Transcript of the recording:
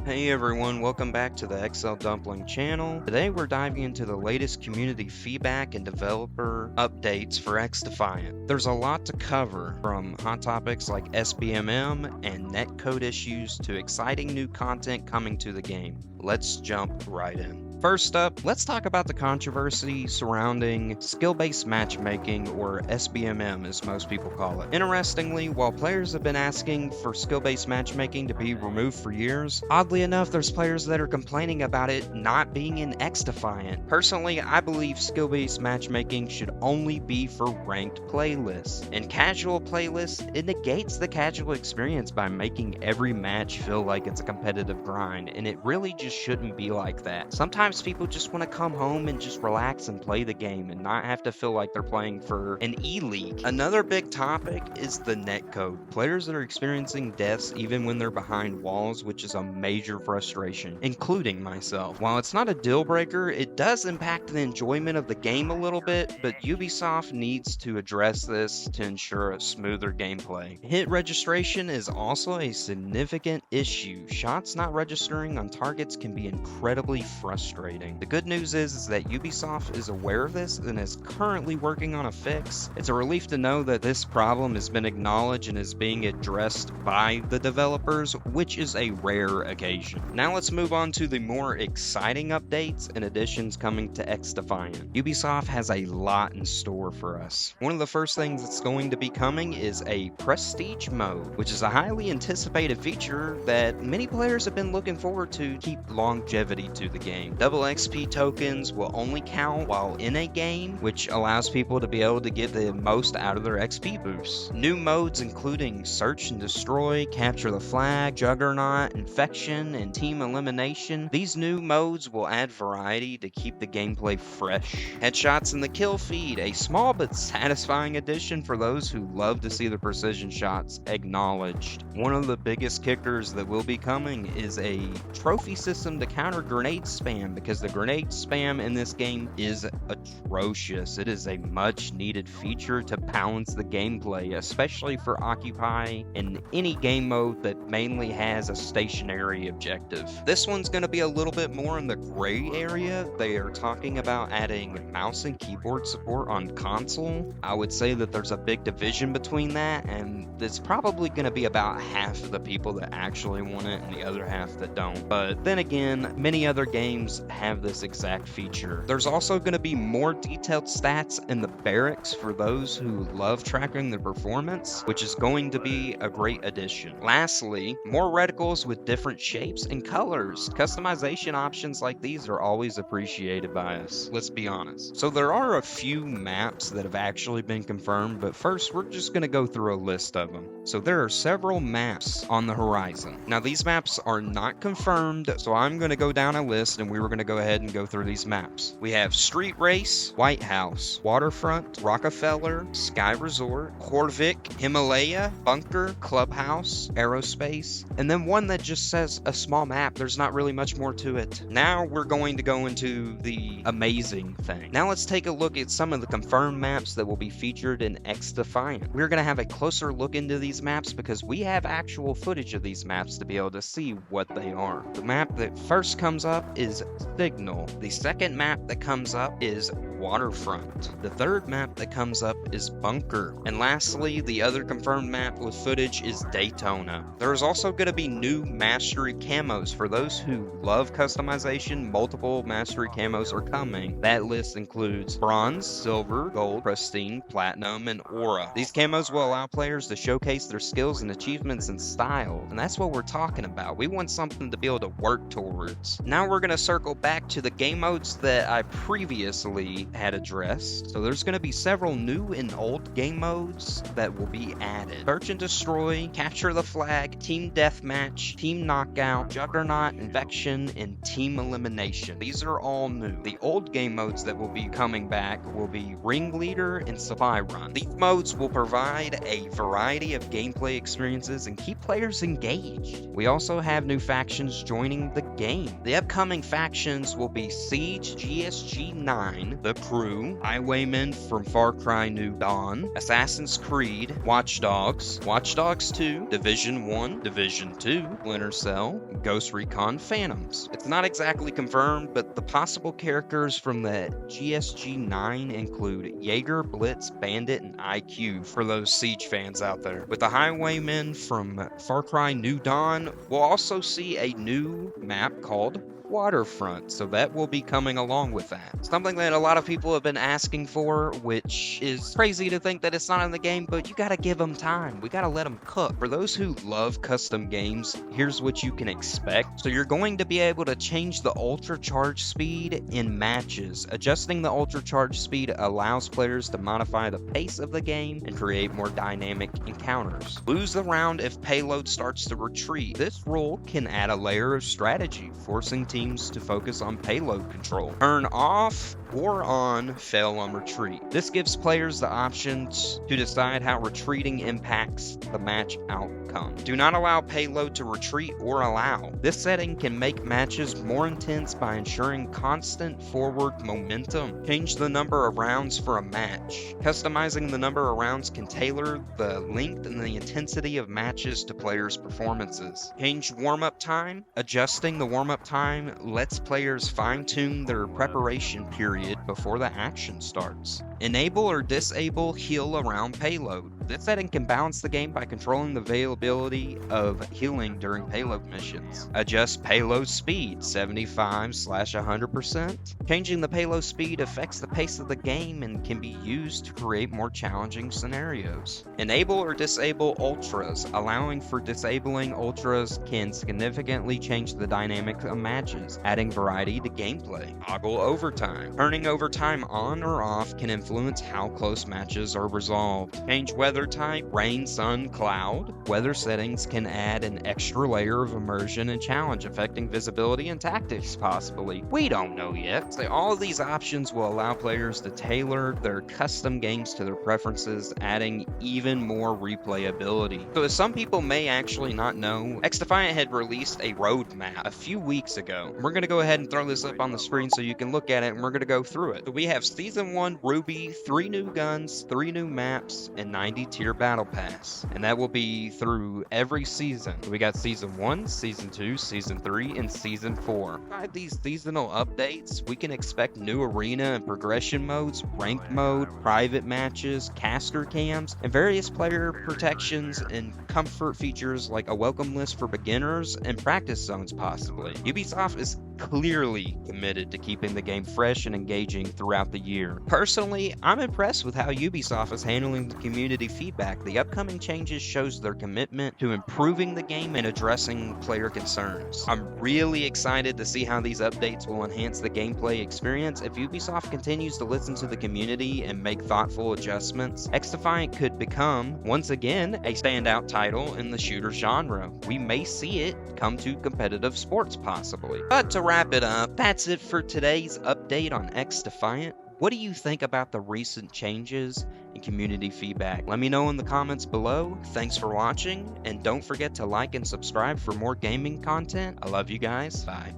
Hey everyone, welcome back to the XLDumpling channel. Today we're diving into the latest community feedback and developer updates for XDefiant. There's a lot to cover, from hot topics like SBMM and netcode issues to exciting new content coming to the game. Let's jump right in. First up, let's talk about the controversy surrounding skill-based matchmaking, or SBMM as most people call it. Interestingly, while players have been asking for skill-based matchmaking to be removed for years, oddly enough, there's players that are complaining about it not being in XDefiant. Personally, I believe skill-based matchmaking should only be for ranked playlists. In casual playlists, it negates the casual experience by making every match feel like it's a competitive grind, and it really just shouldn't be like that. Sometimes people just want to come home and just relax and play the game and not have to feel like they're playing for an E-League. Another big topic is the netcode. Players that are experiencing deaths even when they're behind walls, which is a major frustration, including myself. While it's not a deal breaker, it does impact the enjoyment of the game a little bit, but Ubisoft needs to address this to ensure a smoother gameplay. Hit registration is also a significant issue. Shots not registering on targets can be incredibly frustrating. The good news is that Ubisoft is aware of this and is currently working on a fix. It's a relief to know that this problem has been acknowledged and is being addressed by the developers, which is a rare occasion. Now let's move on to the more exciting updates and additions coming to XDefiant. Ubisoft has a lot in store for us. One of the first things that's going to be coming is a prestige mode, which is a highly anticipated feature that many players have been looking forward to keep longevity to the game. Double XP tokens will only count while in a game, which allows people to be able to get the most out of their XP boosts. New modes including Search and Destroy, Capture the Flag, Juggernaut, Infection, and Team Elimination. These new modes will add variety to keep the gameplay fresh. Headshots in the kill feed, a small but satisfying addition for those who love to see the precision shots acknowledged. One of the biggest kickers that will be coming is a trophy system to counter grenade spam, because the grenade spam in this game is atrocious. It is a much needed feature to balance the gameplay, especially for Occupy and any game mode that mainly has a stationary objective. This one's going to be a little bit more in the gray area. They are talking about adding mouse and keyboard support on console. I would say that there's a big division between that, and it's probably going to be about half of the people that actually want it and the other half that don't. But then again, many other games have this exact feature. There's also going to be more detailed stats in the barracks for those who love tracking their performance, which is going to be a great addition. Lastly, more reticles with different shapes and colors. Customization options like these are always appreciated by us, let's be honest. So there are a few maps that have actually been confirmed, but first we're just going to go through a list of them. So there are several maps on the horizon. Now these maps are not confirmed, so I'm going to go down a list and we were going to go ahead and go through these maps. We have Street Race, White House, Waterfront, Rockefeller, Sky Resort, Horvik, Himalaya, Bunker, Clubhouse, Aerospace, and then one that just says a small map. There's not really much more to it. Now we're going to go into the amazing thing. Now let's take a look at some of the confirmed maps that will be featured in XDefiant. We're going to have a closer look into these maps because we have actual footage of these maps to be able to see what they are. The map that first comes up is Signal. The second map that comes up is Waterfront. The third map that comes up is Bunker. And lastly, the other confirmed map with footage is Daytona. There is also going to be new mastery camos. For those who love customization, multiple mastery camos are coming. That list includes Bronze, Silver, Gold, Pristine, Platinum, and Aura. These camos will allow players to showcase their skills and achievements and style. And that's what we're talking about. We want something to be able to work towards. Now we're going to circle back to the game modes that I previously had addressed. So there's going to be several new and old game modes that will be added. Search and Destroy, Capture the Flag, Team Deathmatch, Team Knockout, Juggernaut, Infection, and Team Elimination. These are all new. The old game modes that will be coming back will be Ringleader and Supply Run. These modes will provide a variety of gameplay experiences and keep players engaged. We also have new factions joining the game. The upcoming factions will be Siege GSG 9, The Crew, Highwaymen from Far Cry New Dawn, Assassin's Creed, Watch Dogs, Watch Dogs 2, Division 1, Division 2, Splinter Cell, Ghost Recon Phantoms. It's not exactly confirmed, but the possible characters from the GSG-9 include Jaeger, Blitz, Bandit, and IQ for those Siege fans out there. With the Highwaymen from Far Cry New Dawn, we'll also see a new map called Waterfront, so that will be coming along with that. Something that a lot of people have been asking for, which is crazy to think that it's not in the game, but you gotta give them time. We gotta let them cook. For those who love custom games, here's what you can expect. So you're going to be able to change the ultra charge speed in matches. Adjusting the ultra charge speed allows players to modify the pace of the game and create more dynamic encounters. Lose the round if payload starts to retreat. This rule can add a layer of strategy, forcing teams to focus on payload control. Turn off or on fail on retreat. This gives players the options to decide how retreating impacts the match outcome. Do not allow payload to retreat or allow. This setting can make matches more intense by ensuring constant forward momentum. Change the number of rounds for a match. Customizing the number of rounds can tailor the length and the intensity of matches to players' performances. Change warm-up time. Adjusting the warm-up time lets players fine-tune their preparation period before the action starts. Enable or disable heal around payload. This setting can balance the game by controlling the availability of healing during payload missions. Adjust payload speed 75/100%. Changing the payload speed affects the pace of the game and can be used to create more challenging scenarios. Enable or disable ultras. Allowing for disabling ultras can significantly change the dynamic of matches, adding variety to gameplay. Toggle overtime. Turning overtime on or off can influence how close matches are resolved. Change weather type, rain, sun, cloud. Weather settings can add an extra layer of immersion and challenge, affecting visibility and tactics possibly. We don't know yet. So all of these options will allow players to tailor their custom games to their preferences, adding even more replayability. So as some people may actually not know, XDefiant had released a roadmap a few weeks ago. We're going to go ahead and throw this up on the screen so you can look at it, and we're going to go through it. So we have Season 1 Ruby, 3 new guns, 3 new maps, and 90 tier battle pass. And that will be through every season. We got Season 1, Season 2, Season 3, and Season 4. By these seasonal updates, we can expect new arena and progression modes, ranked mode, private matches, caster cams, and various player protections and comfort features like a welcome list for beginners and practice zones possibly. Ubisoft is clearly committed to keeping the game fresh and engaging throughout the year. Personally, I'm impressed with how Ubisoft is handling the community feedback. The upcoming changes shows their commitment to improving the game and addressing player concerns. I'm really excited to see how these updates will enhance the gameplay experience. If Ubisoft continues to listen to the community and make thoughtful adjustments, XDefiant could become, once again, a standout title in the shooter genre. We may see it come to competitive sports possibly. But to wrap it up, that's it for today's update on XDefiant. What do you think about the recent changes and community feedback? Let me know in the comments below. Thanks for watching, and don't forget to like and subscribe for more gaming content. I love you guys. Bye.